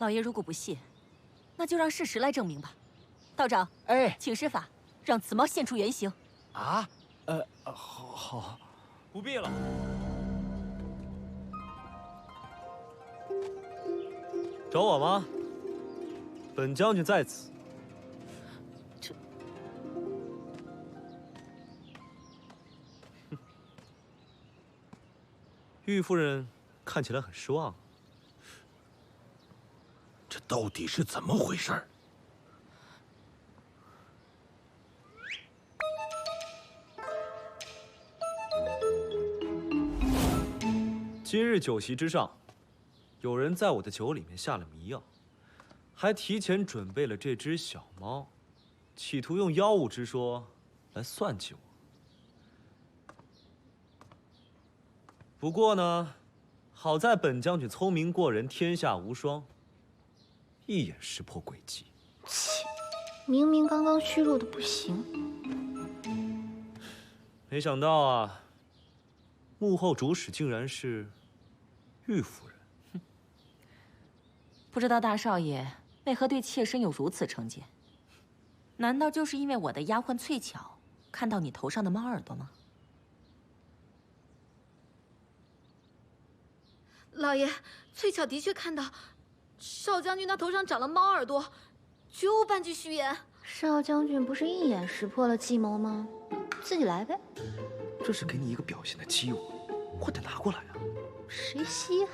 老爷如果不信，那就让事实来证明吧。道长，哎，请施法，让紫猫现出原形。啊，好，不必了。找我吗？本将军在此。这，玉夫人看起来很失望。这到底是怎么回事？今日酒席之上，有人在我的酒里面下了迷药，还提前准备了这只小猫，企图用妖物之说来算计我。不过呢，好在本将军聪明过人，天下无双，一眼识破诡计。切，明明刚刚虚弱的不行。没想到啊，幕后主使竟然是玉夫人。不知道大少爷为何对妾身有如此成见？难道就是因为我的丫鬟翠巧看到你头上的猫耳朵吗？老爷，翠巧的确看到少将军那头上长了猫耳朵，绝无半句虚言。少将军不是一眼识破了计谋吗？自己来呗。这是给你一个表现的机会，快点拿过来啊！谁稀罕？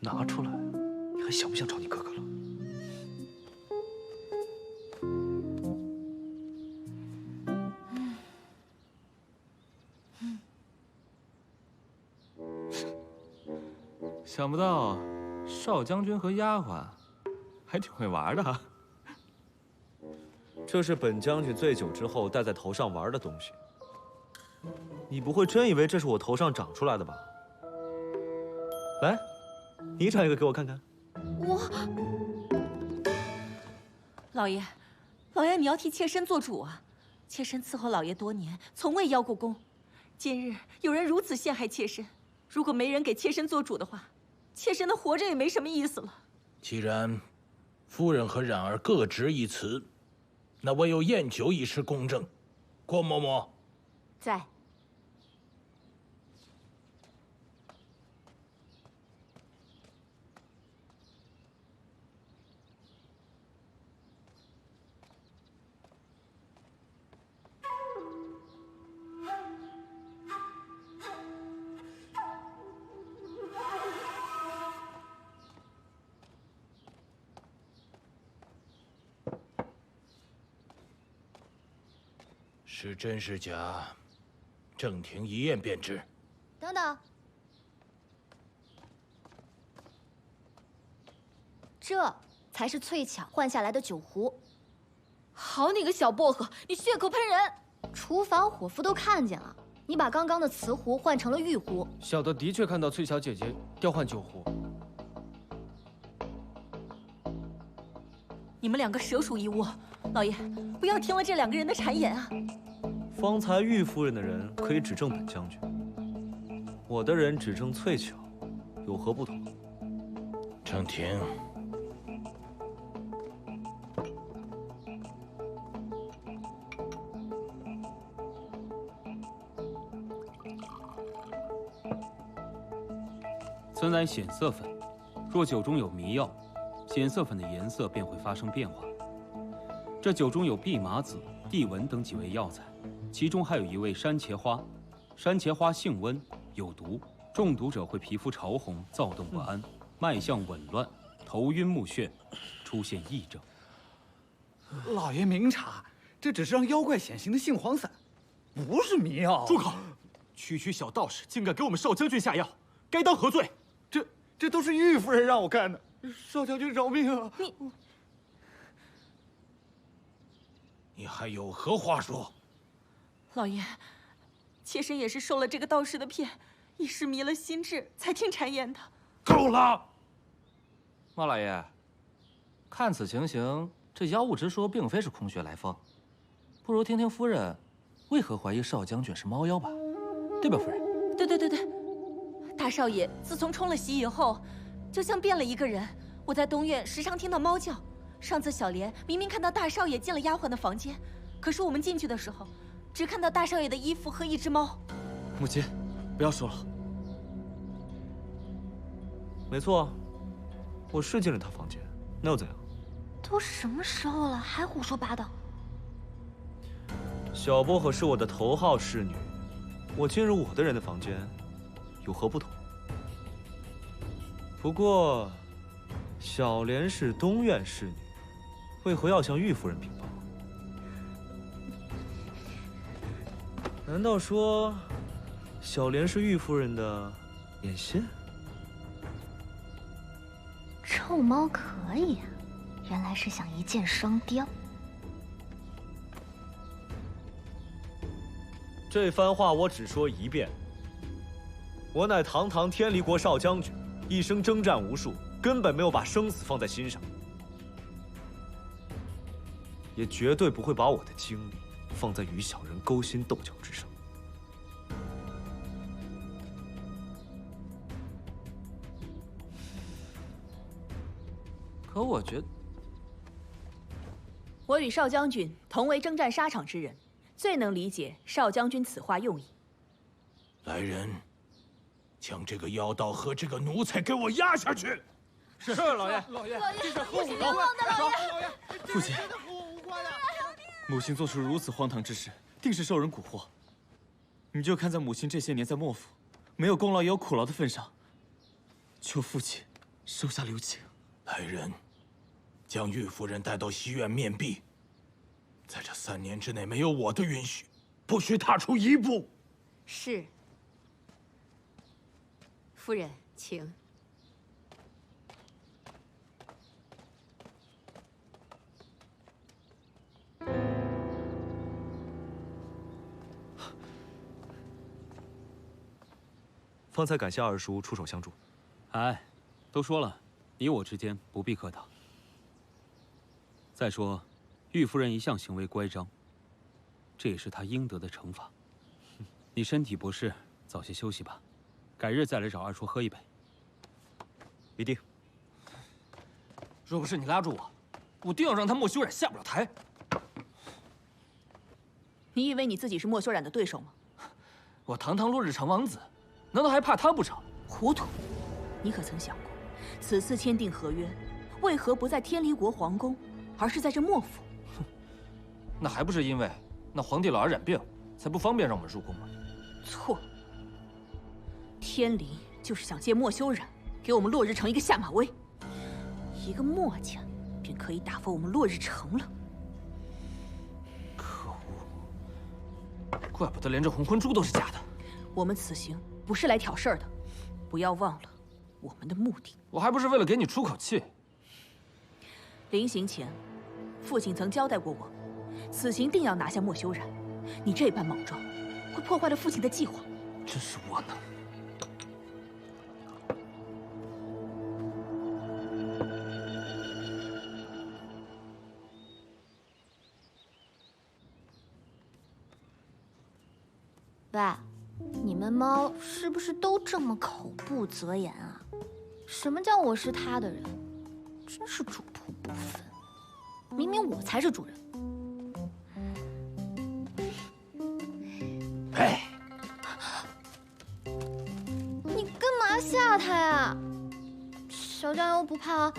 拿出来，你还想不想找你哥哥了？想不到少将军和丫鬟还挺会玩的哈。这是本将军醉酒之后戴在头上玩的东西。你不会真以为这是我头上长出来的吧？来，你长一个给我看看。老爷，老爷你要替妾身做主啊！妾身伺候老爷多年，从未邀过功。今日有人如此陷害妾身，如果没人给妾身做主的话，妾身的活着也没什么意思了。既然夫人和冉儿各执一词，那唯有宴酒一事公正。郭嬷嬷在。是真是假，正廷一验便知。等等，这才是翠巧换下来的酒壶。好你个小薄荷，你血口喷人！厨房伙夫都看见了，你把刚刚的瓷壶换成了玉壶。小的的确看到翠巧姐姐调换酒壶。你们两个蛇鼠一窝，老爷不要听了这两个人的谗言啊！方才玉夫人的人可以指证本将军，我的人指证翠巧，有何不同？正廷，此乃显色粉，若酒中有迷药，显色粉的颜色便会发生变化。这酒中有蓖麻籽、地文等几味药材，其中还有一味山茄花。山茄花性温，有毒，中毒者会皮肤潮红、躁动不安、脉象紊乱、头晕目眩，出现癔症。老爷明察，这只是让妖怪显形的杏黄散，不是迷药。住口！区区小道士竟敢给我们少将军下药，该当何罪？这都是玉夫人让我干的，少将军饶命啊！你还有何话说？老爷，妾身也是受了这个道士的骗，一时迷了心智，才听谗言的。够了！猫老爷，看此情形，这妖物之说并非是空穴来风，不如听听夫人为何怀疑少将军是猫妖吧？对吧，夫人？对，大少爷自从冲了喜以后，就像变了一个人。我在东院时常听到猫叫。上次小莲明明看到大少爷进了丫鬟的房间，可是我们进去的时候，只看到大少爷的衣服和一只猫。母亲，不要说了。没错，我是进了他房间，那又怎样？都什么时候了，还胡说八道？小薄荷是我的头号侍女，我进入我的人的房间，有何不同？不过，小莲是东院侍女，为何要向玉夫人禀报？难道说，小莲是玉夫人的眼线？臭猫可以啊，原来是想一箭双雕。这番话我只说一遍。我乃堂堂天离国少将军，一生征战无数，根本没有把生死放在心上，也绝对不会把我的精力放在与小人勾心斗角之上。可我觉得，我与少将军同为征战沙场之人，最能理解少将军此话用意。来人，将这个妖道和这个奴才给我押下去！是老爷，老爷，这是不是冤枉的，老爷。父亲，母亲做出如此荒唐之事，定是受人蛊惑。你就看在母亲这些年在莫府没有功劳也有苦劳的份上，求父亲收下留情。来人，将玉夫人带到西院面壁。在这3年之内，没有我的允许，不许踏出一步。是。夫人，请。方才感谢二叔出手相助。哎，都说了，你我之间不必客套。再说，玉夫人一向行为乖张，这也是她应得的惩罚。你身体不适，早些休息吧，改日再来找二叔喝一杯。一定。若不是你拉住我，我定要让他莫修染下不了台。你以为你自己是莫修染的对手吗？我堂堂落日长王子，难道还怕他不成？糊涂！你可曾想过，此次签订合约，为何不在天离国皇宫，而是在这莫府？那还不是因为那皇帝老儿染病，才不方便让我们入宫吗？错。天离就是想借莫修染给我们落日城一个下马威，一个墨家便可以打发我们落日城了。可恶！怪不得连这红魂珠都是假的。我们此行不是来挑事儿的，不要忘了我们的目的。我还不是为了给你出口气。临行前，父亲曾交代过我，此行定要拿下莫修染。你这般莽撞，会破坏了父亲的计划。真是窝囊。喂，你们猫是不是都这么口不择言啊？什么叫我是他的人？真是主仆不分，明明我才是主人。哎，你干嘛吓他呀？小酱油不怕，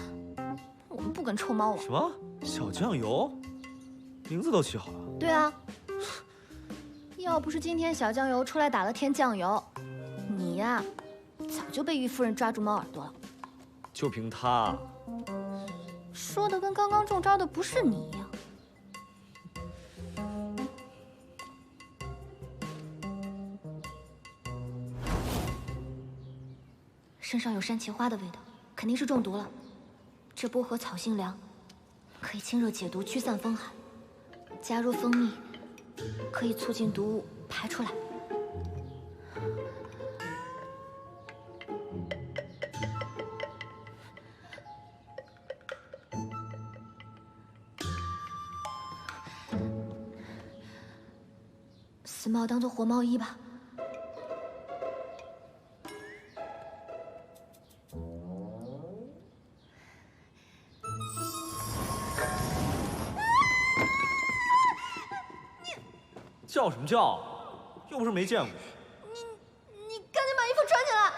我们不跟臭猫玩。什么？小酱油？名字都起好了。对啊。要不是今天小酱油出来打了天酱油，你呀，早就被玉夫人抓住猫耳朵了。就凭他，说的跟刚刚中招的不是你一样。身上有山茄花的味道，肯定是中毒了。这薄荷草心凉，可以清热解毒、驱散风寒；加入蜂蜜，可以促进毒物排出来。死猫当做活猫医吧。叫什么叫？又不是没见过。你赶紧把衣服穿起来。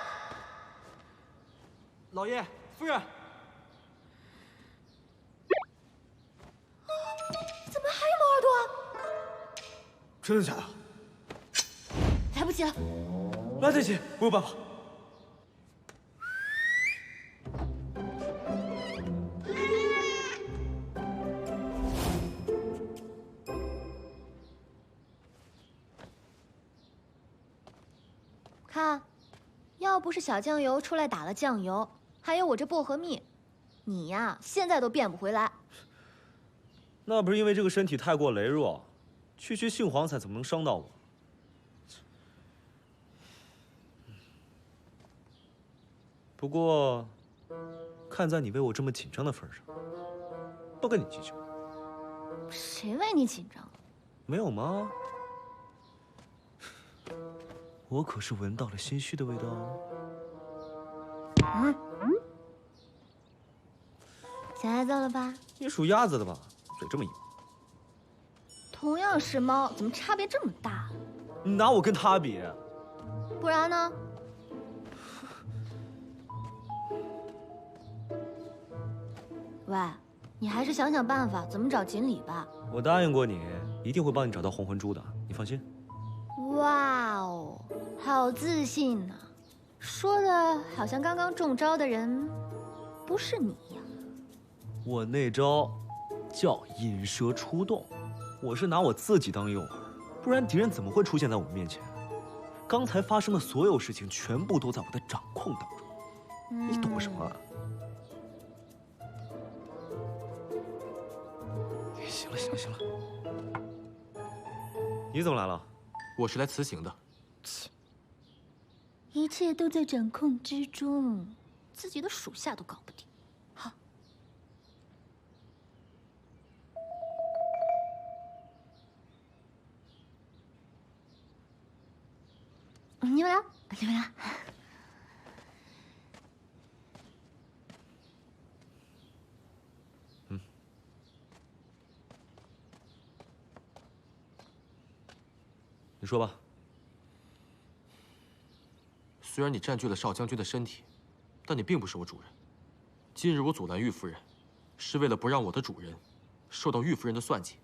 老爷，夫人。 怎么还有猫耳朵啊？真的假的？来不及了，来得及，我有办法。看，要不是小酱油出来打了酱油，还有我这薄荷蜜，你呀现在都变不回来。 那不是因为这个身体太过羸弱，区区杏黄彩怎么能伤到我？不过，看在你为我这么紧张的份上，不跟你计较。谁为你紧张？没有吗？我可是闻到了心虚的味道哦。想挨揍了吧？你属鸭子的吧？ 嘴这么硬，同样是猫，怎么差别这么大？你拿我跟它比？不然呢？喂，你还是想想办法，怎么找锦鲤吧。我答应过你，一定会帮你找到红魂珠的，你放心。哇哦，好自信呐、说的好像刚刚中招的人不是你一样。我那招。 叫引蛇出洞，我是拿我自己当诱饵，不然敌人怎么会出现在我们面前？刚才发生的所有事情全部都在我的掌控当中，你懂什么啊？行了行了行了，你怎么来了？我是来辞行的。一切都在掌控之中，自己的属下都搞不定。 你们俩，你们俩。你说吧。虽然你占据了少将军的身体，但你并不是我主人。今日我阻拦玉夫人，是为了不让我的主人受到玉夫人的算计，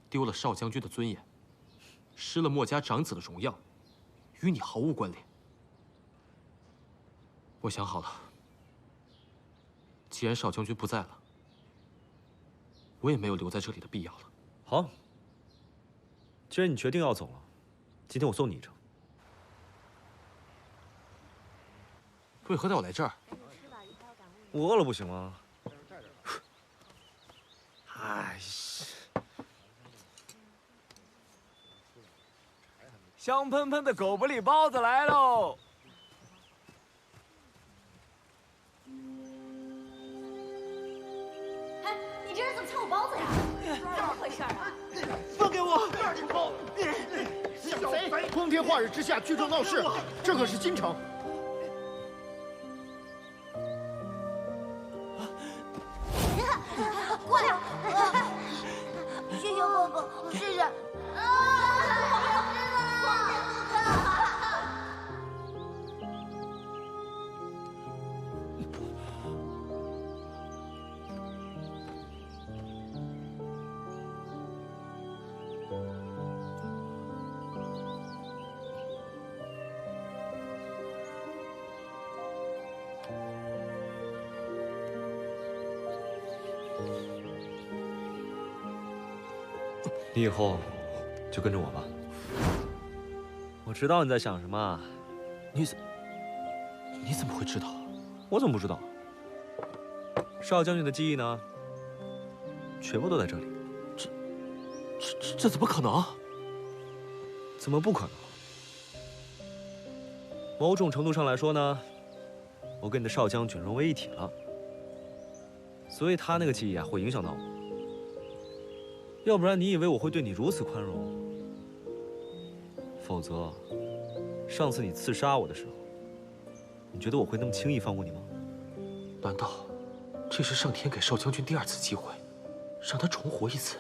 丢了少将军的尊严，失了墨家长子的荣耀。 与你毫无关联。我想好了，既然少将军不在了，我也没有留在这里的必要了。好，既然你决定要走了，今天我送你一程。为何带我来这儿？我饿了不行吗？哎。 香喷喷的狗不理包子来喽！哎，你这人怎么抢我包子呀？怎么回事啊？放给我！小贼！光天化日之下聚众闹事，这可是京城。过来！谢谢哥哥，谢谢。 你以后就跟着我吧。我知道你在想什么。你怎么会知道？我怎么不知道？少将军的记忆呢？全部都在这里。这怎么可能？怎么不可能？某种程度上来说呢，我跟你的少将军融为一体了，所以他那个记忆啊会影响到我。要不然你以为我会对你如此宽容？否则，上次你刺杀我的时候，你觉得我会那么轻易放过你吗？难道这是上天给少将军第2次机会，让他重活一次？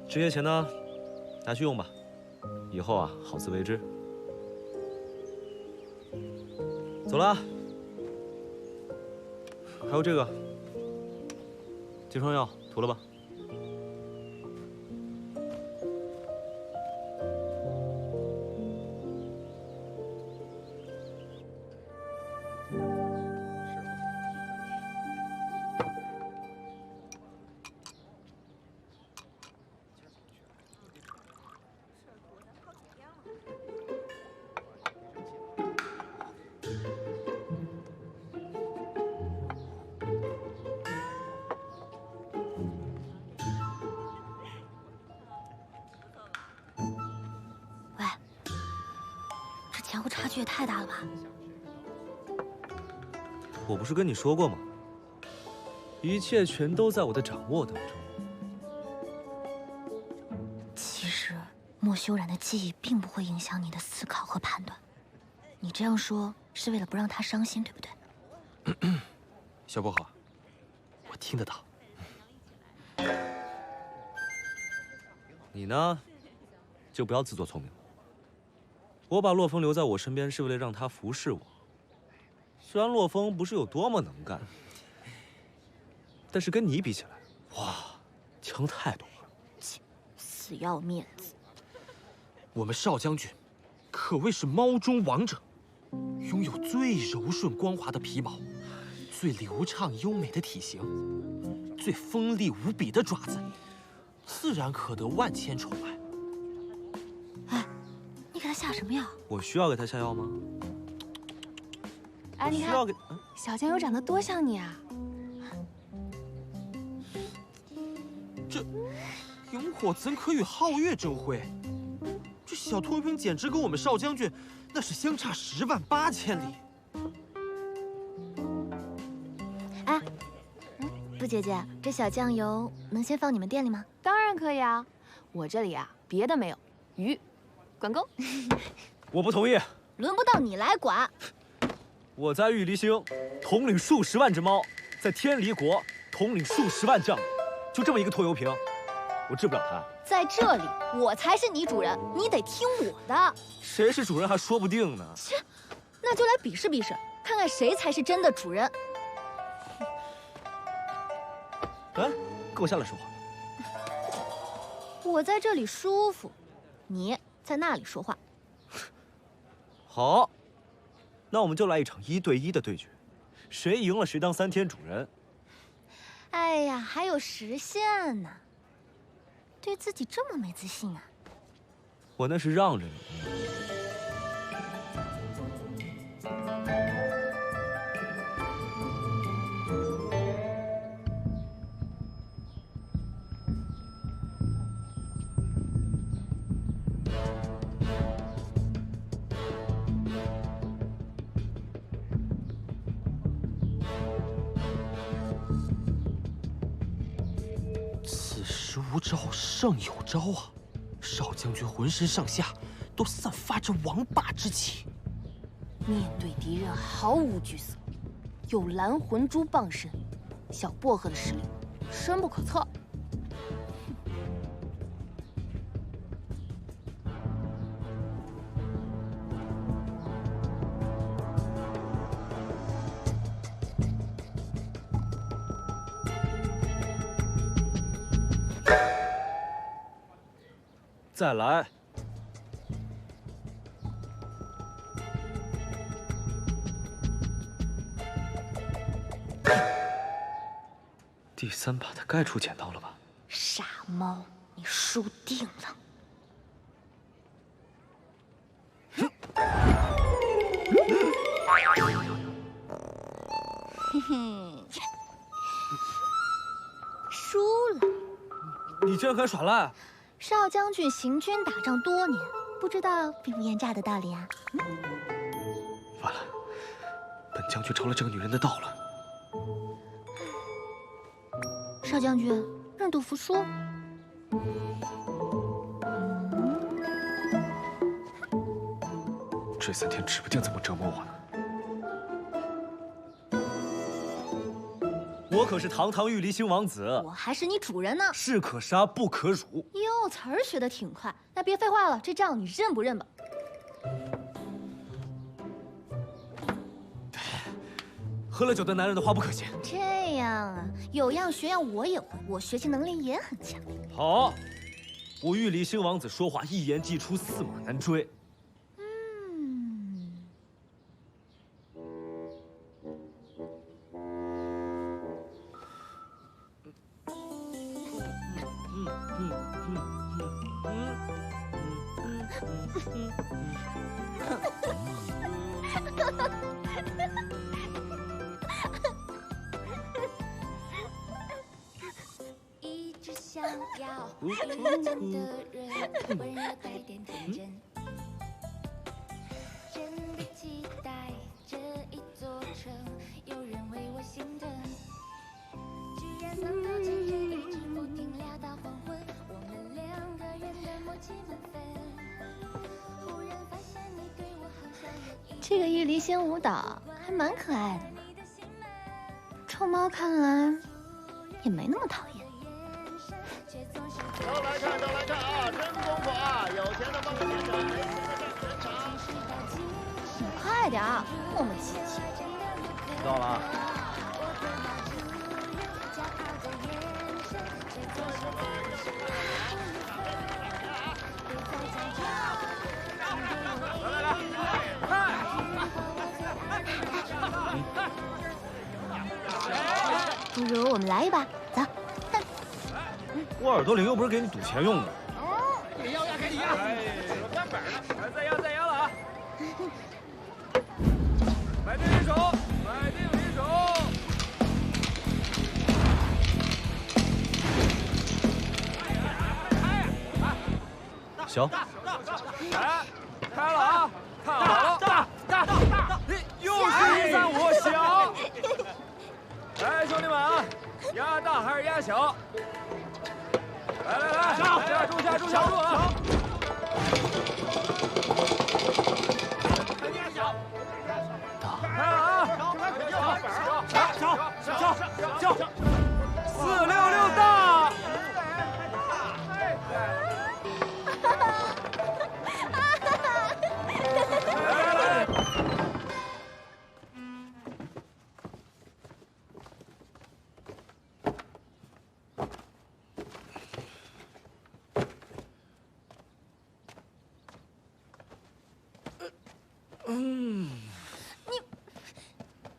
这些钱呢，拿去用吧，以后啊，好自为之。走了。还有这个，痔疮药涂了吧。前后差距也太大了吧！我不是跟你说过吗？一切全都在我的掌握当中。其实，莫修然的记忆并不会影响你的思考和判断。你这样说是为了不让他伤心，对不对？小薄荷，我听得到。你呢，就不要自作聪明了。我把洛风留在我身边，是为了让他服侍我。虽然洛风不是有多么能干，但是跟你比起来，哇，强太多了。切，死要面子。我们少将军可谓是猫中王者，拥有最柔顺光滑的皮毛，最流畅优美的体型，最锋利无比的爪子，自然可得万千宠爱。你给他下什么药？我需要给他下药吗？哎，你看，小酱油长得多像你啊！这萤火怎可与皓月争辉？这小秃鹰简直跟我们少将军那是相差10万8千里。哎，布姐姐，这小酱油能先放你们店里吗？当然可以啊，我这里啊别的没有，鱼，管够。我不同意。轮不到你来管。我在玉离星统领数10万只猫，在天离国统领数10万将领，就这么一个拖油瓶，我治不了他。在这里，我才是你主人，你得听我的。谁是主人还说不定呢。切，那就来比试比试，看看谁才是真的主人。哎，给我下来说话。我在这里舒服，你在那里说话。好，那我们就来一场1对1的对决，谁赢了谁当3天主人。哎呀，还有时限呢，对自己这么没自信啊？我那是让着你。无招胜有招啊！少将军浑身上下都散发着王霸之气，面对敌人毫无惧色，有蓝魂珠傍身，小薄荷的实力深不可测。再来。第3把他该出剪刀了吧？傻猫，你输定了。嘿嘿，输了。你竟然敢耍赖！少将军行军打仗多年，不知道兵不厌诈的道理啊。完了，本将军着了这个女人的道了。少将军，认赌服输。这3天指不定怎么折磨我呢。我可是堂堂玉离星王子，我还是你主人呢。士可杀不可辱。哟，词儿学得挺快。那别废话了，这账你认不认吧？喝了酒的男人的话不可信。这样啊，有样学样我也会，我学习能力也很强。好，我玉离星王子说话一言既出，驷马难追。一直想要遇见的人，温柔带点天真，真的期待这一座城，有人为我心疼，居然能够牵着一直不停聊到黄昏，我们2个人的默契满分，忽然发现你对我好像有一这个玉离仙舞蹈还蛮可爱的嘛。臭猫看来也没那么讨厌。都来看啊！真功夫啊！有钱的帮个点掌，没钱的上全场。你快点儿，磨磨唧唧。到了啊。不如我们来一把，走。我耳朵铃又不是给你赌钱用的。你要压给你压。有单本呢，再压了啊！买定离手，买定离手。小。来，开了啊！看好了，大，又是1、3、5小。来，兄弟们啊，压大还是压小？来，下注啊！开了啊！小，466大！来。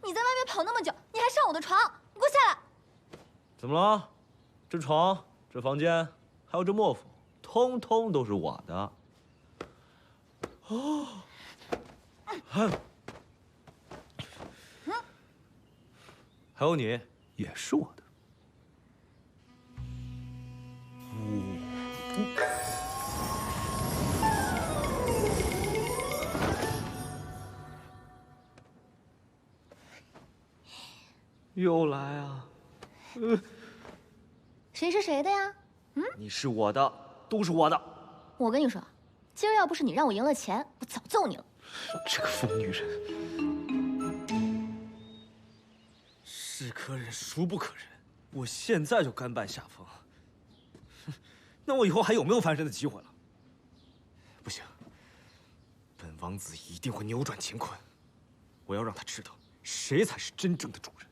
你在外面跑那么久，你还上我的床，你给我下来！怎么了？这床、这房间，还有这磨坊，通通都是我的。哦，还有你，也是我的。又来啊！谁是谁的呀？你是我的，都是我的。我跟你说，今儿要不是你让我赢了钱，我早揍你了。这个疯女人，是可忍，孰不可忍？我现在就甘拜下风。那我以后还有没有翻身的机会了？不行，本王子一定会扭转乾坤。我要让他知道，谁才是真正的主人。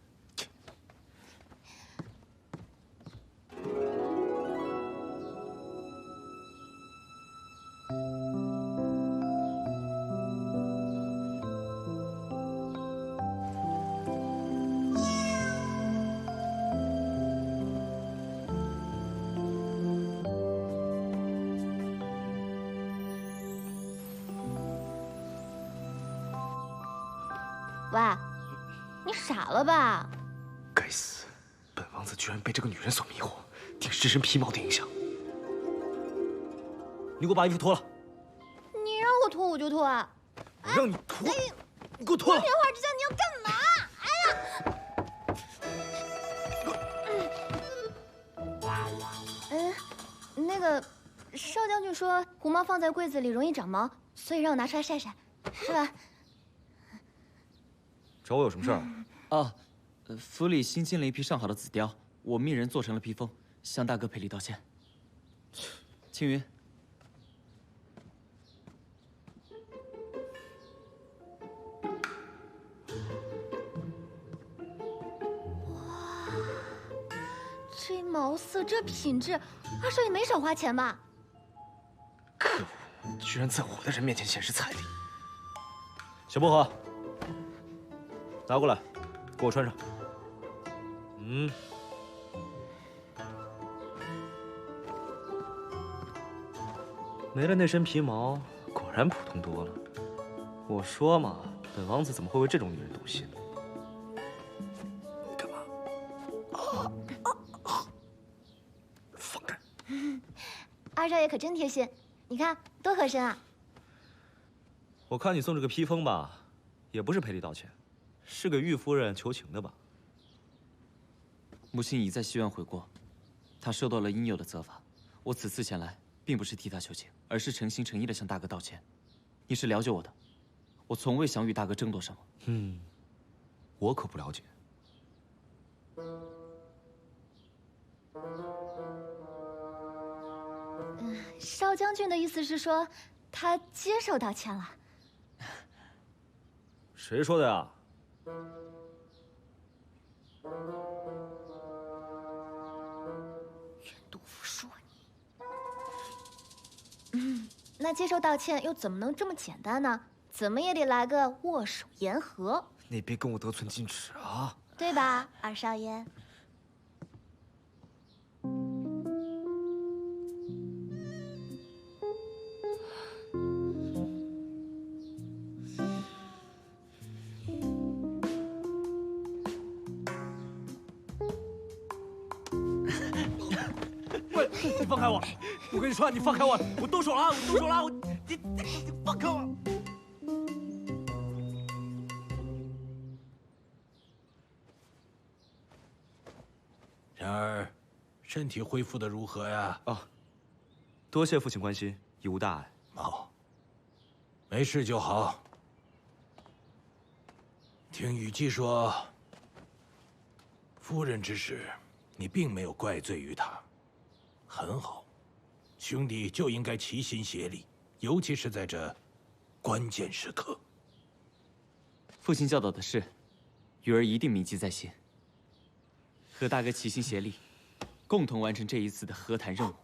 喂，你傻了吧？该死，本王子居然被这个女人所迷惑，定是这身皮毛的影响。你给我把衣服脱了。你让我脱我就脱啊！我让你脱，你给我脱了。电话之下你要干嘛？哎呀！那个少将军说狐毛放在柜子里容易长毛，所以让我拿出来晒晒。是吧？找我有什么事儿？啊，府里新进了一批上好的紫貂，我命人做成了披风，向大哥赔礼道歉。青云，这毛色，这品质，二少爷没少花钱吧？可恶，居然在我的人面前显示财力。小薄荷，拿过来，给我穿上。没了那身皮毛，果然普通多了。我说嘛，本王子怎么会为这种女人动心？干嘛？放开！二少爷可真贴心，你看多合身啊！我看你送这个披风吧，也不是赔礼道歉，是给玉夫人求情的吧？母亲已在西苑悔过，她受到了应有的责罚。我此次前来，并不是替她求情，而是诚心诚意的向大哥道歉。你是了解我的，我从未想与大哥争夺什么。我可不了解。少将军的意思是说，他接受道歉了。谁说的呀？袁督府说你。那接受道歉又怎么能这么简单呢？怎么也得来个握手言和。你别跟我得寸进尺啊！对吧，二少爷？喂，你放开我！我跟你说，你放开我！我动手了，我动手了！你放开我！然而，身体恢复的如何呀？多谢父亲关心，已无大碍。好，没事就好。听雨姬说，夫人之事，你并没有怪罪于她，很好。兄弟就应该齐心协力，尤其是在这关键时刻。父亲教导的事，雨儿一定铭记在心。和大哥齐心协力，共同完成这一次的和谈任务。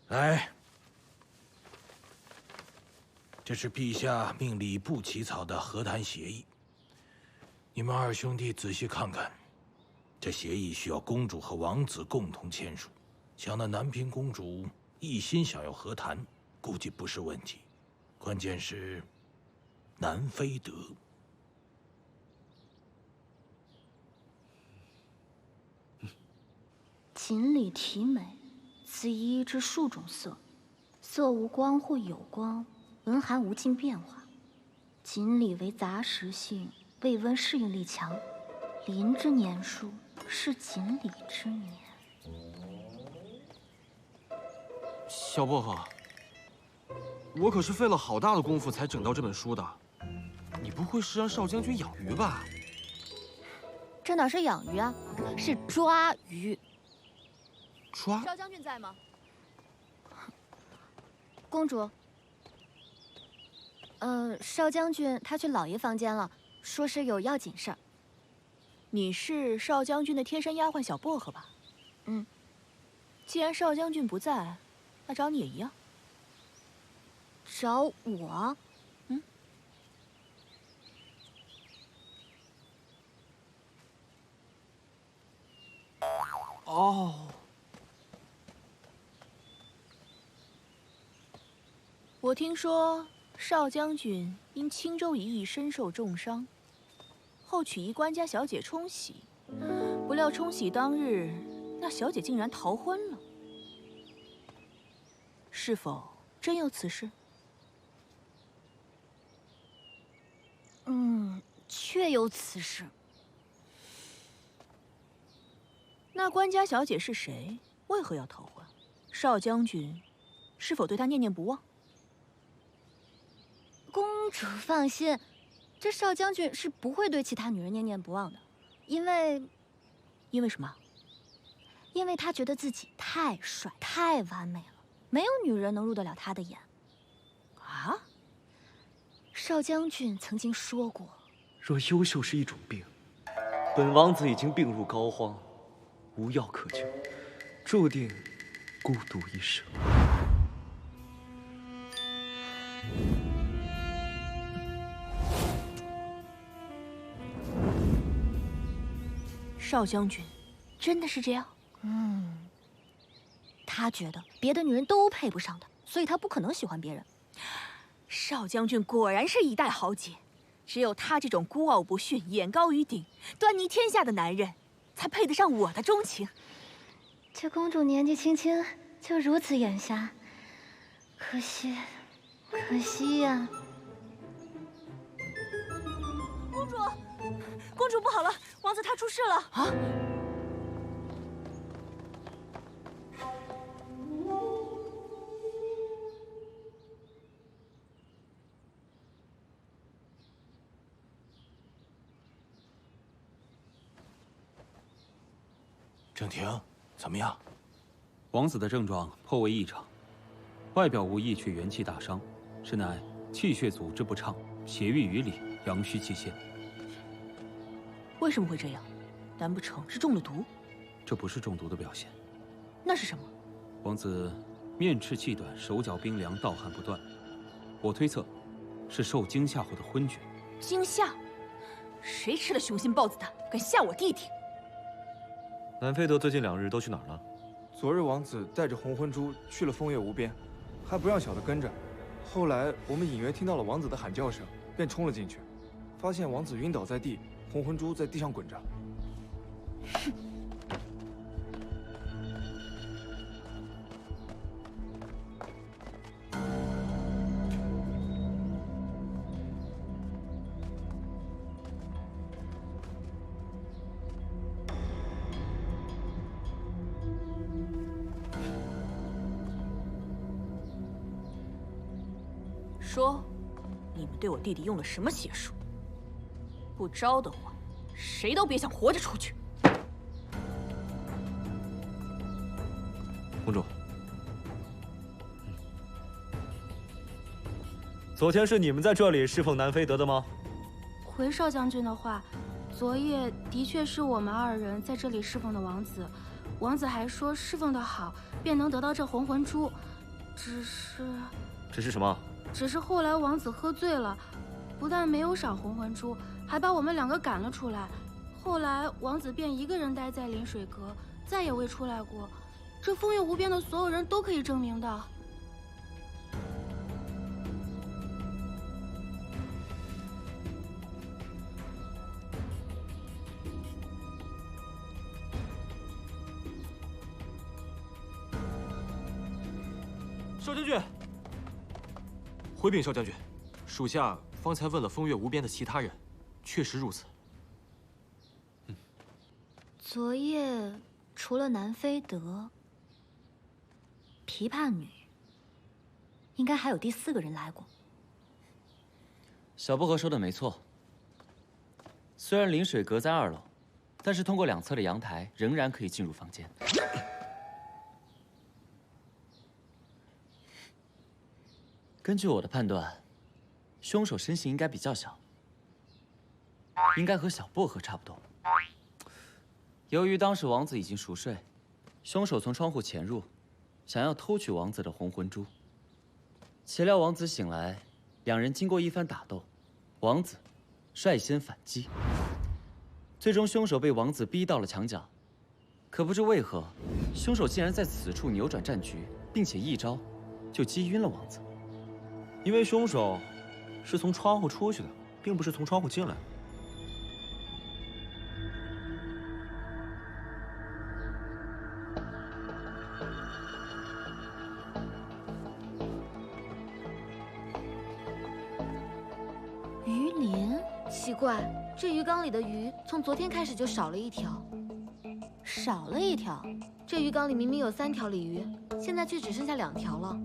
来，这是陛下命礼部起草的和谈协议。你们二兄弟仔细看看，这协议需要公主和王子共同签署。像那南平公主一心想要和谈，估计不是问题。关键是南非德。锦鲤体美，此一之数种色，色无光或有光，文含无尽变化。锦鲤为杂食性，胃温适应力强，鳞之年数是锦鲤之年。小薄荷，我可是费了好大的功夫才整到这本书的，你不会是让少将军养鱼吧？这哪是养鱼啊，是抓鱼。抓？少将军在吗？公主。少将军他去老爷房间了，说是有要紧事儿。你是少将军的贴身丫鬟小薄荷吧？既然少将军不在，那找你也一样。找我？哦。我听说少将军因青州一役身受重伤，后取一官家小姐冲喜，不料冲喜当日，那小姐竟然逃婚了。是否真有此事？确有此事。那官家小姐是谁？为何要逃婚？少将军是否对她念念不忘？公主放心，这少将军是不会对其他女人念念不忘的，因为什么？因为他觉得自己太帅、太完美了，没有女人能入得了他的眼。啊？少将军曾经说过，若优秀是一种病，本王子已经病入膏肓，无药可救，注定孤独一生。少将军，真的是这样？他觉得别的女人都配不上他，所以他不可能喜欢别人。少将军果然是一代豪杰，只有他这种孤傲不驯、眼高于顶、端倪天下的男人，才配得上我的钟情。这公主年纪轻轻就如此眼瞎，可惜呀！公主不好了，王子他出事了！啊！郑婷，怎么样？王子的症状颇为异常，外表无异，却元气大伤，实乃气血组织不畅，血瘀于里，阳虚气陷。为什么会这样？难不成是中了毒？这不是中毒的表现。那是什么？王子面赤气短，手脚冰凉，盗汗不断。我推测，是受惊吓后的昏厥。惊吓？谁吃了雄心豹子胆，敢吓我弟弟？南非德最近2日都去哪儿了？昨日王子带着红魂珠去了枫叶无边，还不让小的跟着。后来我们隐约听到了王子的喊叫声，便冲了进去，发现王子晕倒在地，红魂珠在地上滚着。说，你们对我弟弟用了什么邪术？不招的话，谁都别想活着出去。公主，昨天是你们在这里侍奉南非德的吗？回少将军的话，昨夜的确是我们2人在这里侍奉的王子。王子还说侍奉得好，便能得到这红魂珠。只是什么？只是后来王子喝醉了，不但没有赏红魂珠，还把我们2个赶了出来。后来王子便一个人待在临水阁，再也未出来过。这枫叶无边的所有人都可以证明的。少将军。回禀少将军，属下方才问了枫叶无边的其他人，确实如此。昨夜除了南非德、琵琶女，应该还有第4个人来过。小薄荷说的没错，虽然临水阁在2楼，但是通过2侧的阳台仍然可以进入房间。根据我的判断，凶手身形应该比较小，应该和小薄荷差不多。由于当时王子已经熟睡，凶手从窗户潜入，想要偷取王子的红魂珠。岂料王子醒来，2人经过一番打斗，王子率先反击，最终凶手被王子逼到了墙角。可不知为何，凶手竟然在此处扭转战局，并且一招就击晕了王子。因为凶手是从窗户出去的，并不是从窗户进来的。鱼鳞？奇怪，这鱼缸里的鱼从昨天开始就少了1条。少了1条？这鱼缸里明明有3条鲤鱼，现在却只剩下2条了。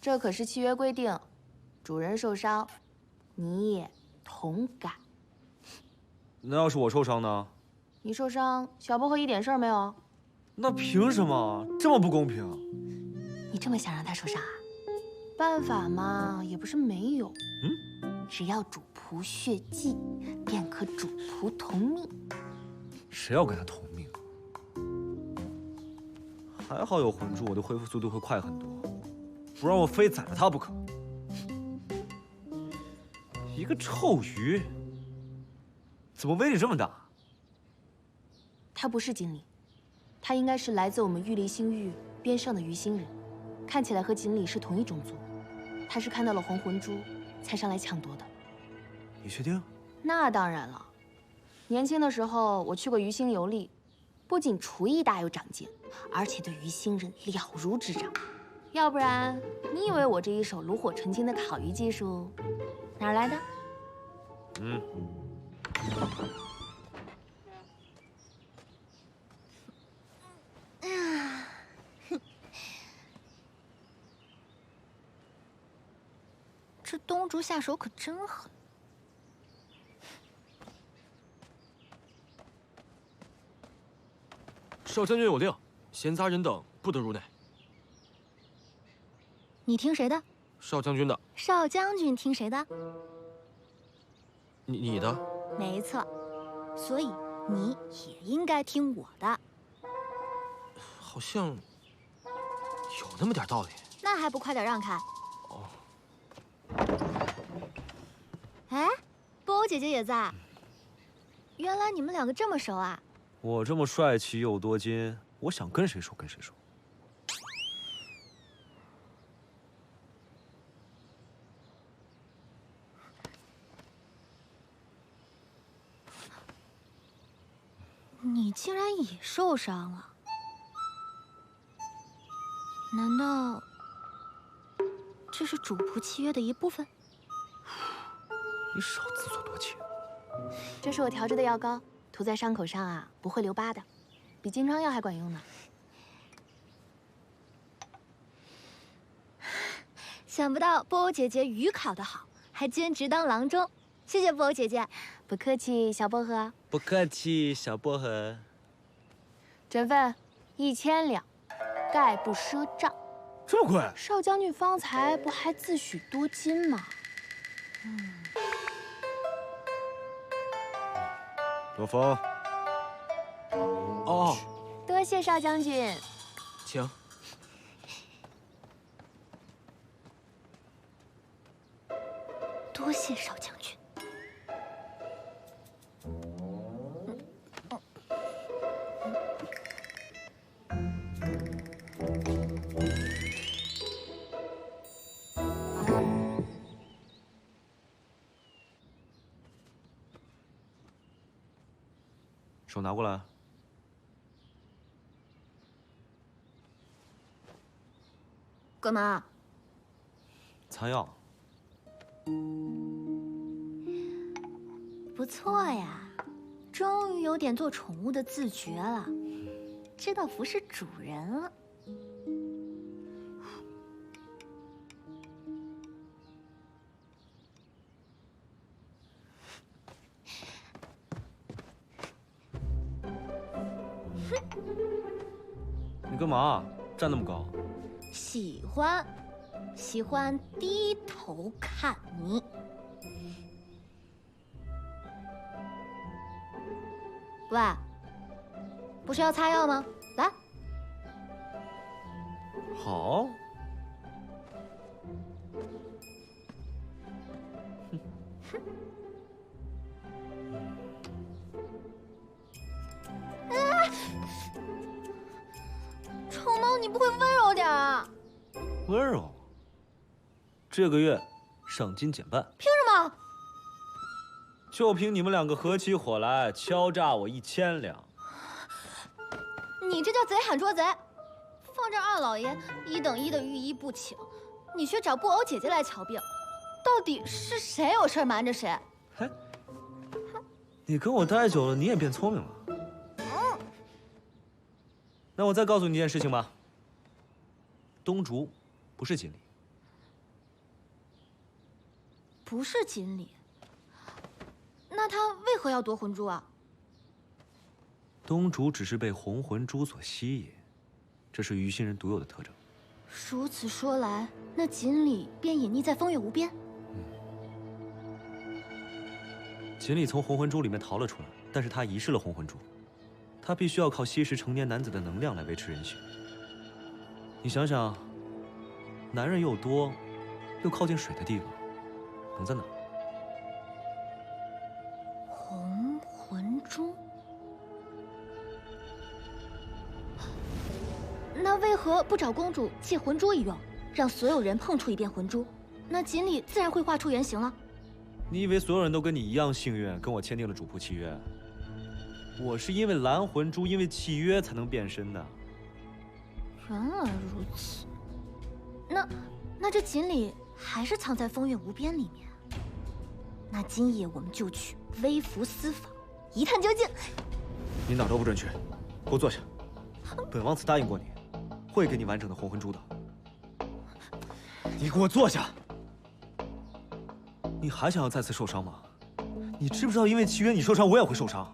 这可是契约规定，主人受伤，你也同感。那要是我受伤呢？你受伤，小薄荷一点事儿没有。那凭什么？这么不公平？你这么想让他受伤啊？办法嘛，也不是没有。只要主仆血迹，便可主仆同命。谁要跟他同命？还好有魂珠，我的恢复速度会快很多，不然我非宰了他不可。一个臭鱼，怎么威力这么大？他不是锦鲤，他应该是来自我们玉离星域边上的鱼星人，看起来和锦鲤是同一种族。他是看到了黄魂珠，才上来抢夺的。你确定？那当然了。年轻的时候我去过鱼星游历，不仅厨艺大有长进，而且对鱼星人了如指掌。要不然，你以为我这一手炉火纯青的烤鱼技术哪儿来的？这东竹下手可真狠。少将军有令，闲杂人等不得入内。你听谁的？少将军的。少将军听谁的？你的？没错，所以你也应该听我的。好像有那么点道理。那还不快点让开！哦。哎，波欧姐姐也在。原来你们两个这么熟啊！我这么帅气又多金，我想跟谁熟跟谁熟。你竟然也受伤了？难道这是主仆契约的一部分？你少自作多情。这是我调制的药膏，涂在伤口上啊，不会留疤的，比金疮药还管用呢。想不到波欧姐姐鱼烤得好，还兼职当郎中，谢谢波欧姐姐。不客气，小薄荷。不客气，小薄荷。整份1000两，概不赊账。这么贵？少将军方才不还自诩多金吗？多风。哦，多谢少将军。请。多谢少将军。手拿过来。干嘛？擦药。不错呀，终于有点做宠物的自觉了，知道服侍主人了。你干嘛站那么高？喜欢低头看你。喂，不是要擦药吗？来。好。臭猫，你不会温柔点啊？温柔。这个月赏金减半。凭什么？就凭你们两个合起伙来敲诈我1000两。你这叫贼喊捉贼！放这二老爷1等1的御医不请，你却找布偶姐姐来瞧病，到底是谁有事瞒着谁？嘿，你跟我待久了，你也变聪明了。那我再告诉你一件事情吧。东竹不是锦鲤，不是锦鲤，那他为何要夺魂珠啊？东主只是被红魂珠所吸引，这是鱼星人独有的特征。如此说来，那锦鲤便隐匿在风月无边。锦鲤从红魂珠里面逃了出来，但是他遗失了红魂珠，他必须要靠吸食成年男子的能量来维持人形。你想想，男人又多，又靠近水的地方，能在哪？红魂珠？那为何不找公主借魂珠一用，让所有人碰触一遍魂珠，那锦鲤自然会化出原形了？你以为所有人都跟你一样幸运，跟我签订了主仆契约？我是因为蓝魂珠，因为契约才能变身的。原来如此，那这锦鲤还是藏在风月无边里面。那今夜我们就去微服私访，一探究竟。你哪都不准去，给我坐下。本王子答应过你，会给你完整的红魂珠的。你给我坐下。你还想要再次受伤吗？你知不知道，因为契约你受伤，我也会受伤。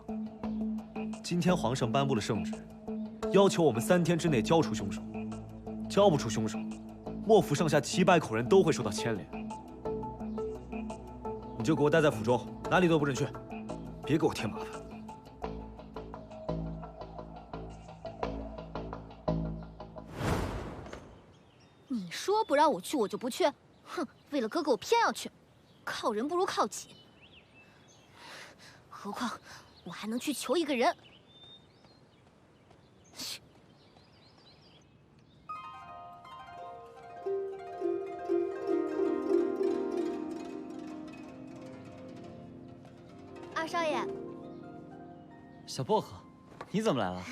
今天皇上颁布了圣旨，要求我们3天之内交出凶手。交不出凶手，莫府上下700口人都会受到牵连。你就给我待在府中，哪里都不准去，别给我添麻烦。你说不让我去，我就不去。哼，为了哥哥，我偏要去。靠人不如靠己。何况我还能去求一个人。二少爷，小薄荷，你怎么来了？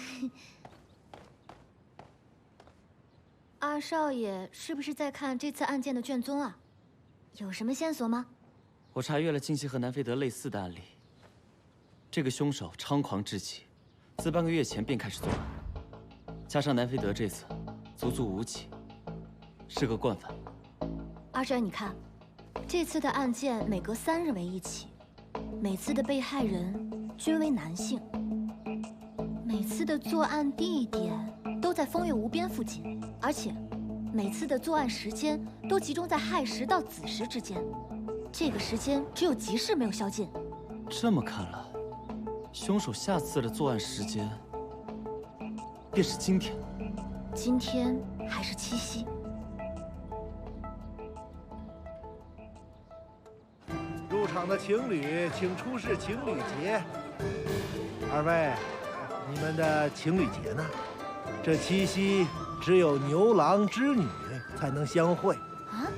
二少爷是不是在看这次案件的卷宗啊？有什么线索吗？我查阅了近期和南非德类似的案例。这个凶手猖狂至极，自半个月前便开始作案，加上南非德这次足足5起，是个惯犯。二少爷，你看，这次的案件每隔3日为1起，每次的被害人均为男性，每次的作案地点都在风月无边附近，而且每次的作案时间都集中在亥时到子时之间，这个时间只有吉时没有宵禁。这么看来，凶手下次的作案时间便是今天。今天还是7夕。入场的情侣请出示情侣节。二位，你们的情侣节呢？这7夕只有牛郎织女才能相会。啊？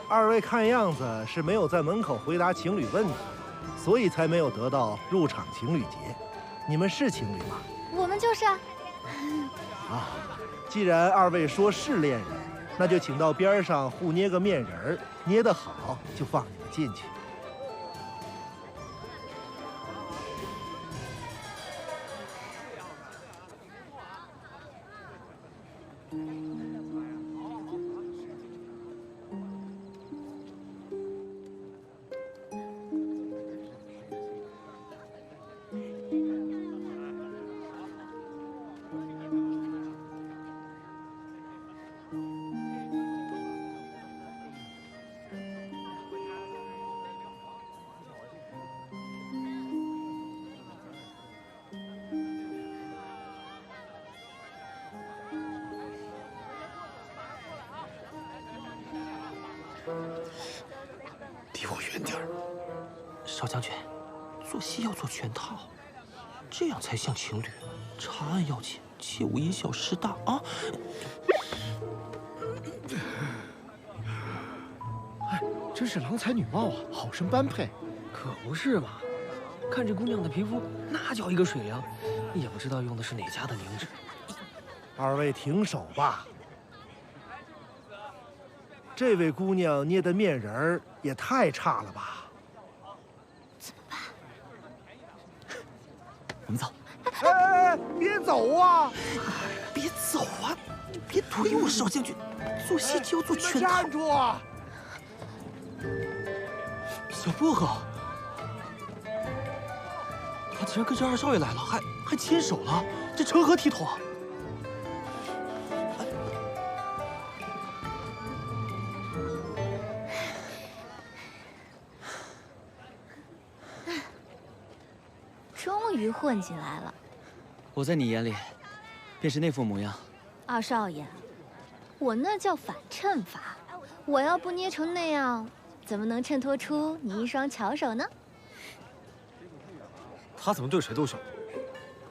二位看样子是没有在门口回答情侣问题，所以才没有得到入场情侣节。你们是情侣吗？我们就是啊。啊，既然二位说是恋人，那就请到边上互捏个面人儿，捏得好就放你们进去。离我远点儿。少将军，做戏要做全套，这样才像情侣。查案要紧，切勿因小失大啊！哎，真是郎才女貌啊，好生般配。可不是嘛，看这姑娘的皮肤，那叫一个水灵，也不知道用的是哪家的凝脂。二位停手吧。这位姑娘捏的面人儿也太差了吧！怎么办？我们走。哎，别走啊！别走啊！你别推我，少将军。做戏就要做全套。站住啊！小薄荷，他竟然跟着二少爷来了，还牵手了，这成何体统啊！终于混进来了。我在你眼里，便是那副模样。二少爷，我那叫反衬法，我要不捏成那样，怎么能衬托出你一双巧手呢？他怎么对谁都笑？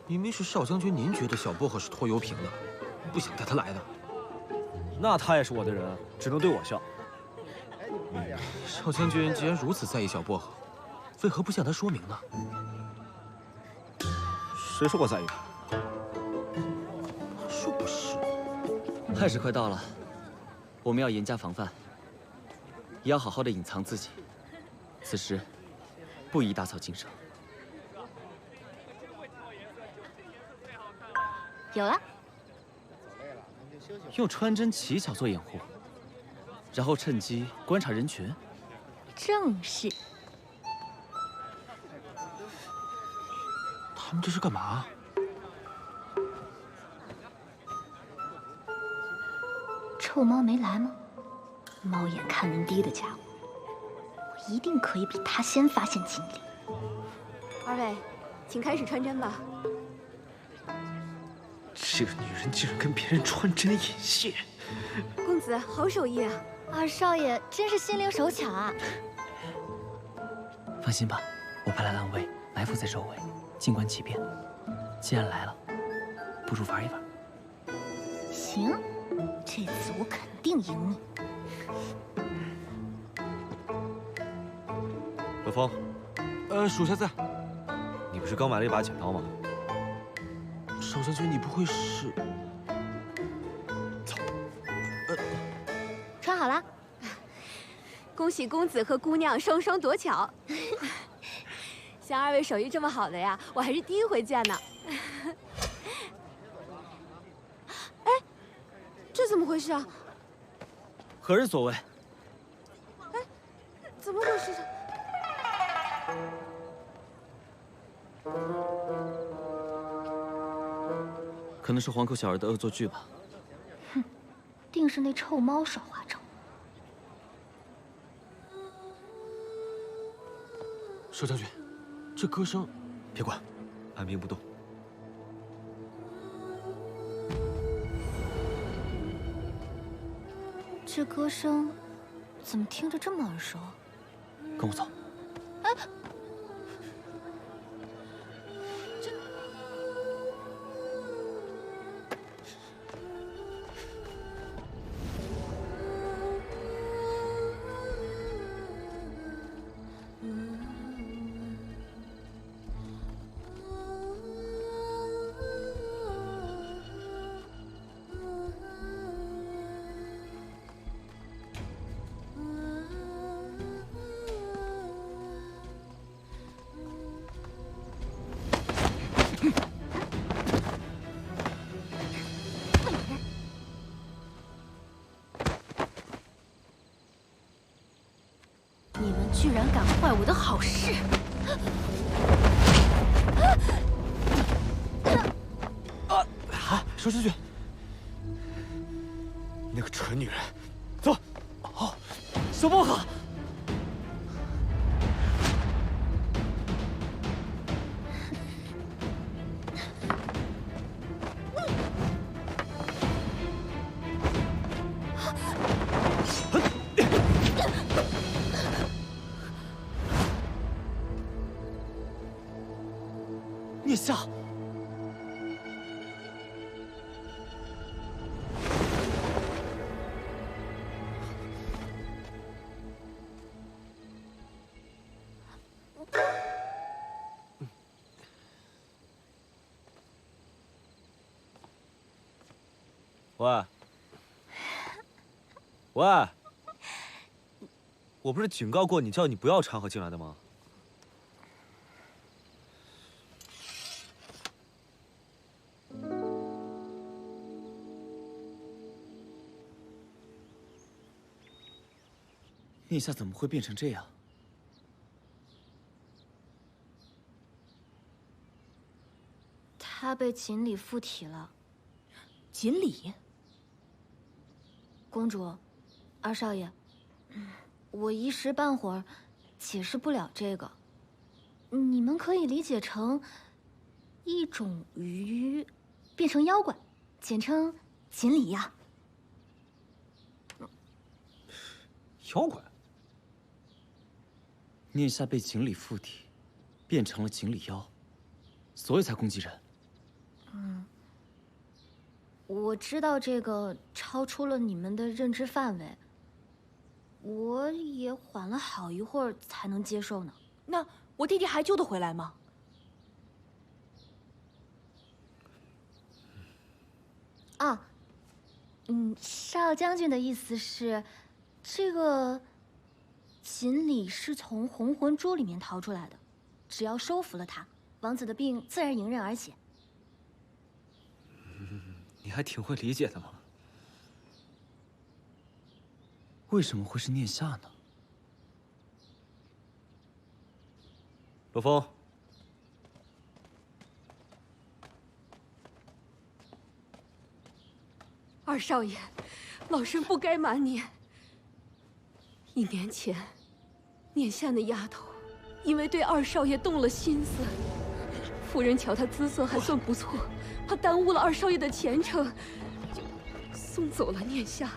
明明是少将军，您觉得小薄荷是拖油瓶的，不想带他来的。那他也是我的人，只能对我笑。少将军既然如此在意小薄荷，为何不向他说明呢？谁说我在意他？说不是。亥时快到了，我们要严加防范，也要好好的隐藏自己。此时，不宜打草惊蛇。有了。用穿针奇巧做掩护，然后趁机观察人群。正是。他们这是干嘛？臭猫没来吗？猫眼看人低的家伙，我一定可以比他先发现经理。二位，请开始穿针吧。这个女人竟然跟别人穿针引线，公子好手艺啊！二少爷真是心灵手巧啊！放心吧，我派来了暗卫埋伏在周围，静观其变。既然来了，不如玩一玩。行，这次我肯定赢你。小风，属下在。你不是刚买了一把剪刀吗？少将军，你不会是……走。穿好了。恭喜公子和姑娘双双夺巧。像二位手艺这么好的呀，我还是第一回见呢。哎，这怎么回事啊？何人所为？哎，怎么回事？可能是黄口小儿的恶作剧吧。哼，定是那臭猫耍花招。少将军，这歌声，别管，按兵不动。这歌声怎么听着这么耳熟？跟我走。哎，你们居然敢坏我的好事！少将军，那个蠢女人，走。哦，小薄荷。腋下。喂，喂，我不是警告过你，叫你不要掺和进来的吗？腋下怎么会变成这样？他被锦鲤附体了。锦鲤？公主，二少爷，我一时半会儿解释不了这个，你们可以理解成一种鱼变成妖怪，简称锦鲤呀。妖怪？念夏被锦鲤附体，变成了锦鲤妖，所以才攻击人。我知道这个超出了你们的认知范围，我也缓了好一会儿才能接受呢。那我弟弟还救得回来吗？啊，少将军的意思是，这个锦鲤是从红魂珠里面逃出来的，只要收服了它，王子的病自然迎刃而解。你还挺会理解的嘛。为什么会是念夏呢？罗峰，二少爷，老身不该瞒您。1年前，念夏那丫头因为对二少爷动了心思，夫人瞧她姿色还算不错，怕耽误了二少爷的前程，就送走了念夏。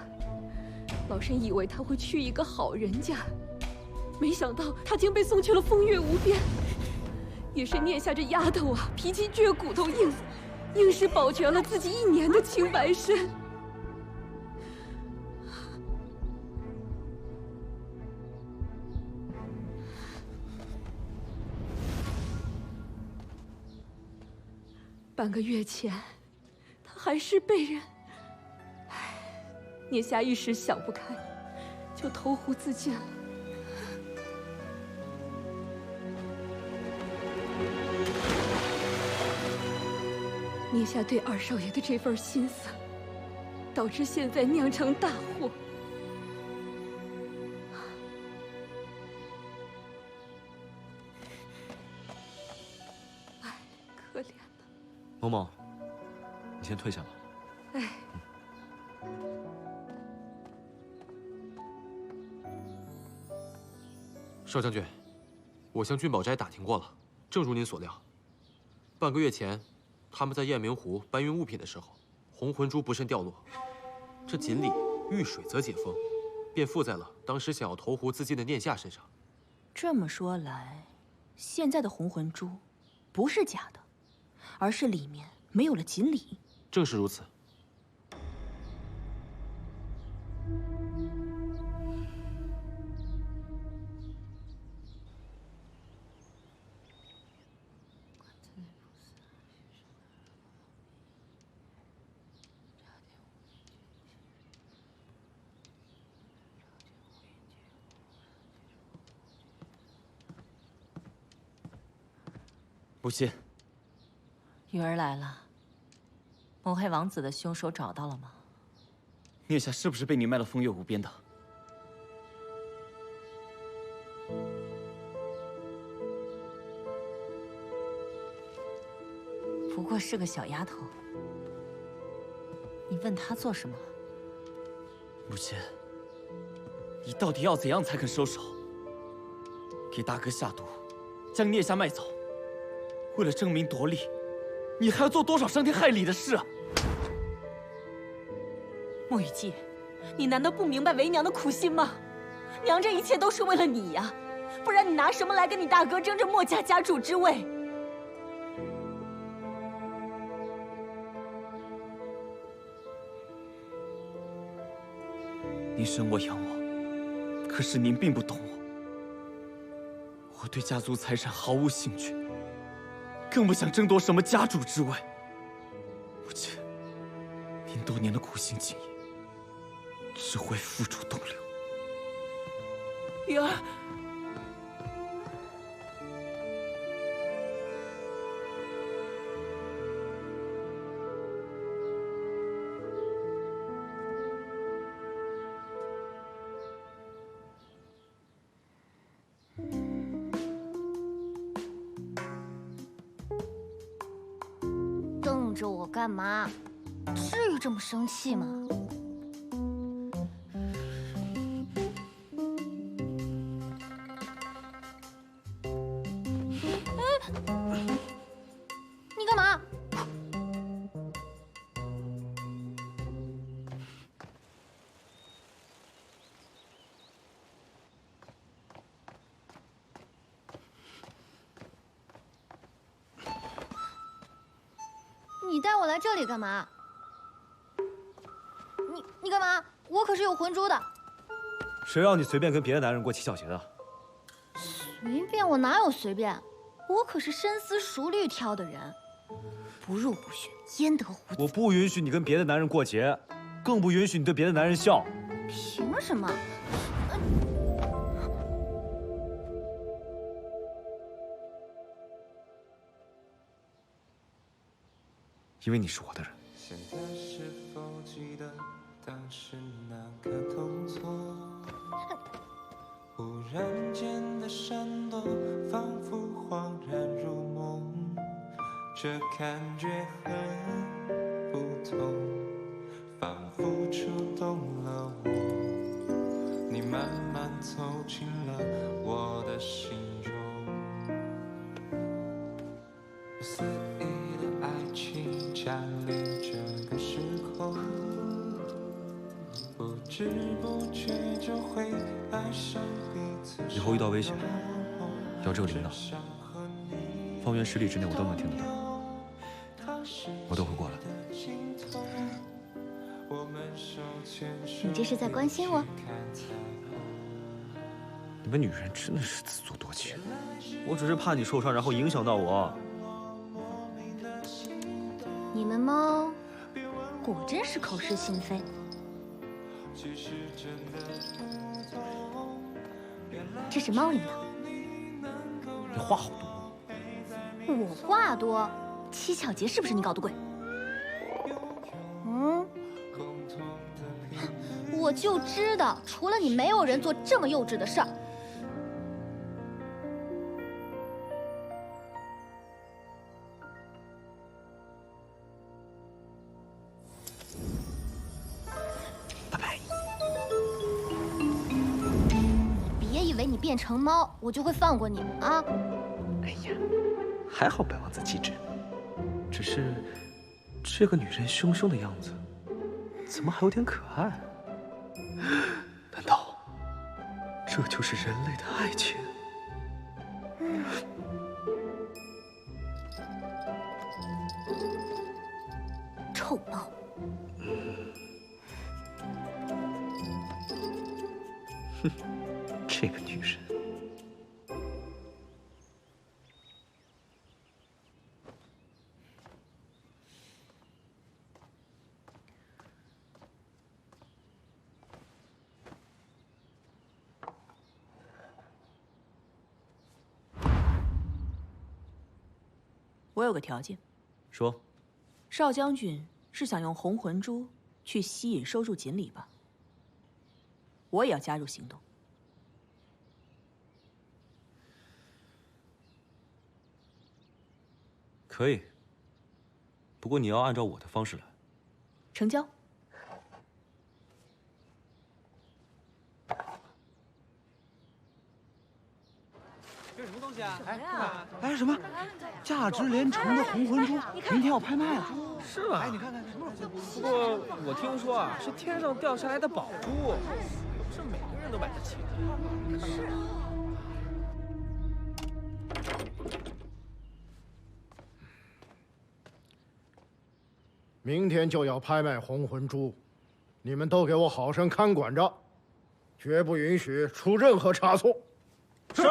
老身以为她会去一个好人家，没想到她竟被送去了风月无边。也是念夏这丫头啊，脾气倔，骨头硬，硬是保全了自己1年的清白身。半个月前，他还是被人……唉，念夏一时想不开，就投湖自尽了。念夏对二少爷的这份心思，导致现在酿成大祸。唉，可怜。某某，你先退下吧。哎，少将军，我向俊宝斋打听过了，正如您所料，半个月前，他们在雁鸣湖搬运物品的时候，红魂珠不慎掉落，这锦鲤遇水则解封，便附在了当时想要投湖自尽的念夏身上。这么说来，现在的红魂珠不是假的，而是里面没有了锦鲤。正是如此。母亲，雨儿来了。谋害王子的凶手找到了吗？念夏是不是被你卖到风月无边的？不过是个小丫头，你问她做什么？母亲，你到底要怎样才肯收手？给大哥下毒，将念夏卖走，为了争名夺利，你还要做多少伤天害理的事啊？莫雨姬，你难道不明白为娘的苦心吗？娘这一切都是为了你呀，不然你拿什么来跟你大哥争这墨家家主之位？您生我养我，可是您并不懂我。我对家族财产毫无兴趣，更不想争夺什么家主之位。母亲，您多年的苦心经营，只会付诸东流。雨儿，瞪着我干嘛？至于这么生气吗？你干嘛？你带我来这里干嘛？你干嘛？我可是有魂珠的。谁让你随便跟别的男人过七小节的？随便？我哪有随便？我可是深思熟虑挑的人，不入不许，焉得虎子？我不允许你跟别的男人过节，更不允许你对别的男人笑。凭什么？因为你是我的人。现在是否记得当时那个动作？忽然间的闪躲，仿佛恍然如梦，这感觉很不同，仿佛触动了我，你慢慢走进了我的心中，不思议的爱情占领这个时空，不知不觉就会爱上彼此。以后遇到危险，要这个铃铛，方圆10里之内我都能听得到，我都会过来。你这是在关心我？你们女人真的是自作多情，我只是怕你受伤，然后影响到我。你们猫果真是口是心非。这是猫铃铛。你话好多。我话多？七巧节是不是你搞的鬼？我就知道，除了你，没有人做这么幼稚的事儿。你变成猫，我就会放过你啊！哎呀，还好本王子机智，只是这个女人凶凶的样子，怎么还有点可爱？难道这就是人类的爱情？臭包！哼。这个女人，我有个条件。说。少将军是想用红魂珠去吸引收入锦鲤吧？我也要加入行动。可以，不过你要按照我的方式来。成交。这什么东西啊？哎，什么？价值连城的红魂珠，明天要拍卖了。是吗？哎，你看看什么？不过我听说啊，是天上掉下来的宝珠，不是每个人都买得起的。是。明天就要拍卖红魂珠，你们都给我好生看管着，绝不允许出任何差错。是。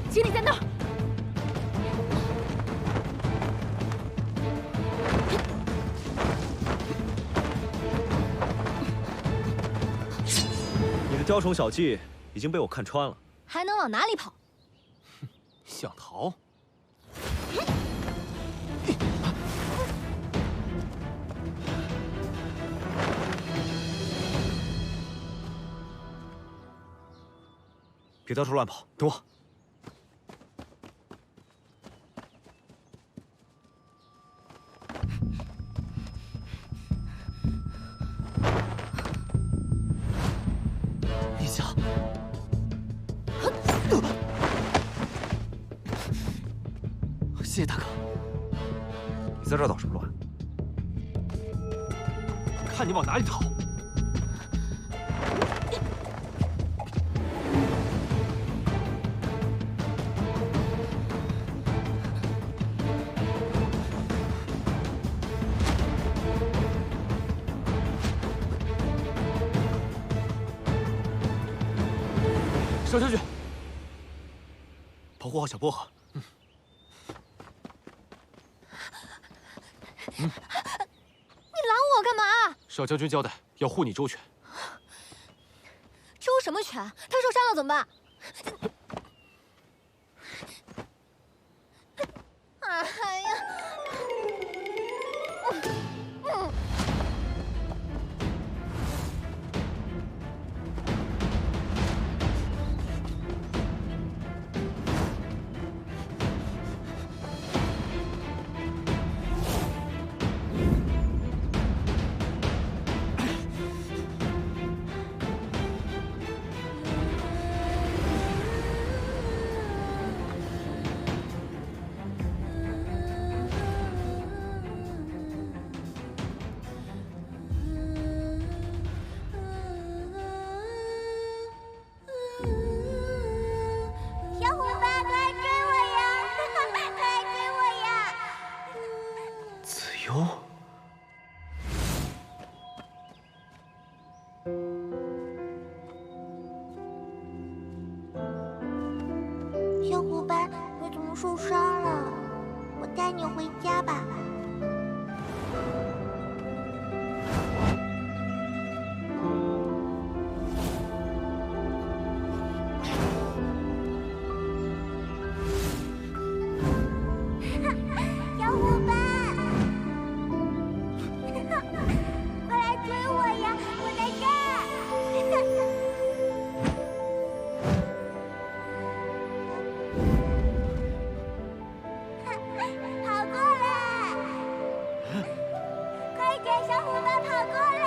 经理在那儿。你的雕虫小技已经被我看穿了，还能往哪里跑？想逃？别到处乱跑，等我。一下。谢谢大哥。你在这儿捣什么乱？看你往哪里逃！少将军，保护好小薄荷。你拦我干嘛？少将军交代要护你周全。周什么全？他受伤了怎么办？哎呀！小伙伴，你怎么受伤了？我带你回家吧。小伙伴，快来追我呀！我在这儿。跑过来！快点，小伙伴跑过来！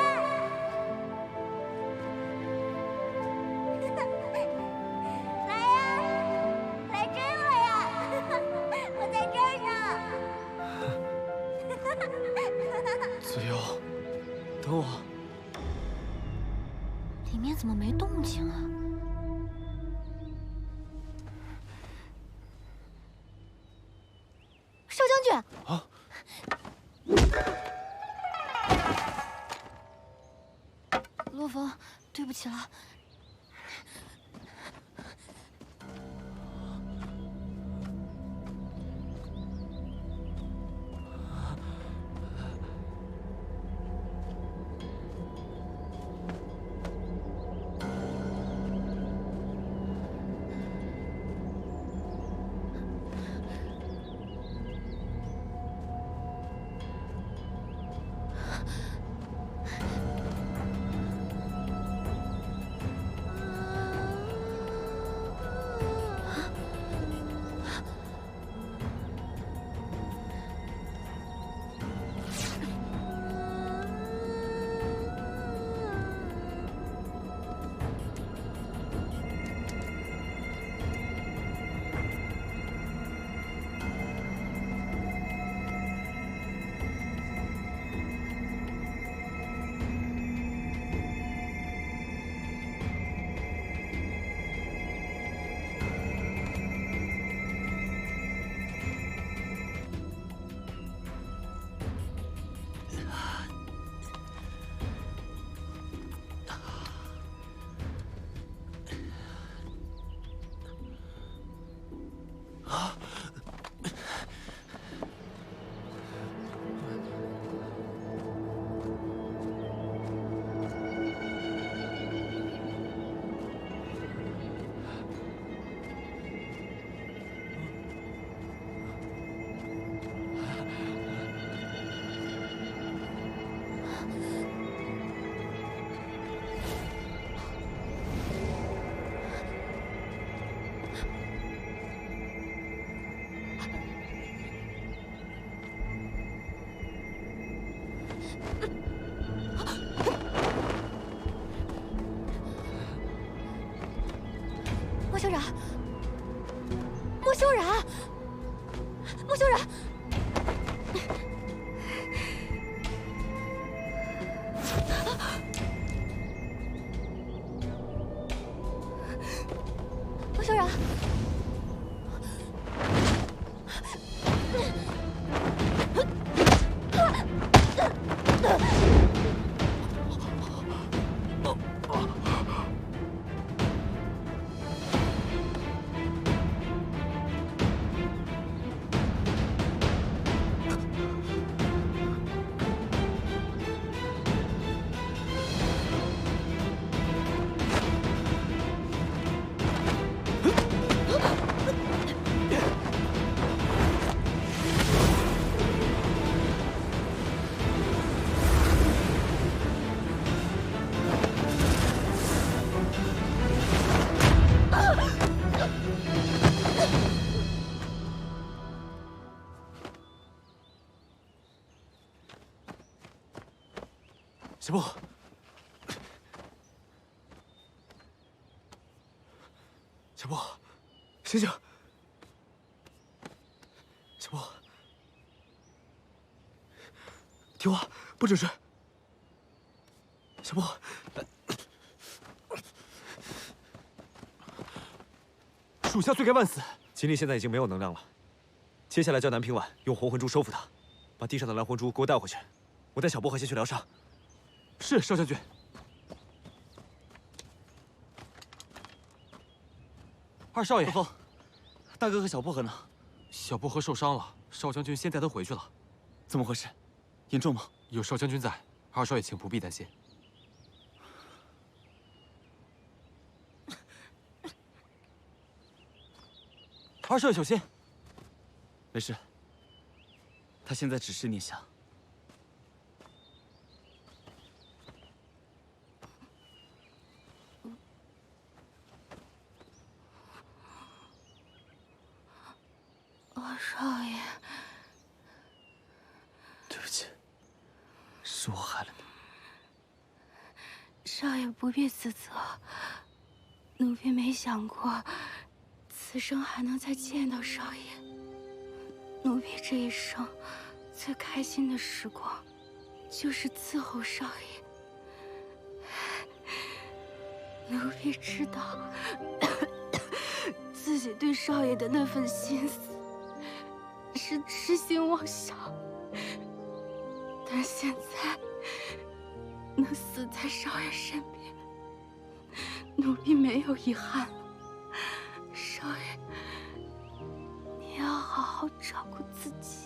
来呀，来追我呀！我在这儿呢。子悠，等我。里面怎么没动静啊？少将军！啊！洛风，对不起了。啊！莫修染，莫修染，莫修染！莫修染！小波，小波，醒醒！小波，听话，不准睡。小波，属下罪该万死。锦鲤现在已经没有能量了，接下来叫南平婉用红魂珠收服他，把地上的蓝魂珠给我带回去。我带小薄荷先去疗伤。是，少将军。二少爷，风，大哥和小薄荷呢？小薄荷受伤了，少将军先带他回去了。怎么回事？严重吗？有少将军在，二少爷请不必担心。二少爷小心。没事。他现在只是念想。二少爷，对不起，是我害了你。少爷不必自责，奴婢没想过此生还能再见到少爷。奴婢这一生最开心的时光，就是伺候少爷。奴婢知道自己对少爷的那份心思是痴心妄想，但现在能死在少爷身边，奴婢没有遗憾了。少爷，你要好好照顾自己。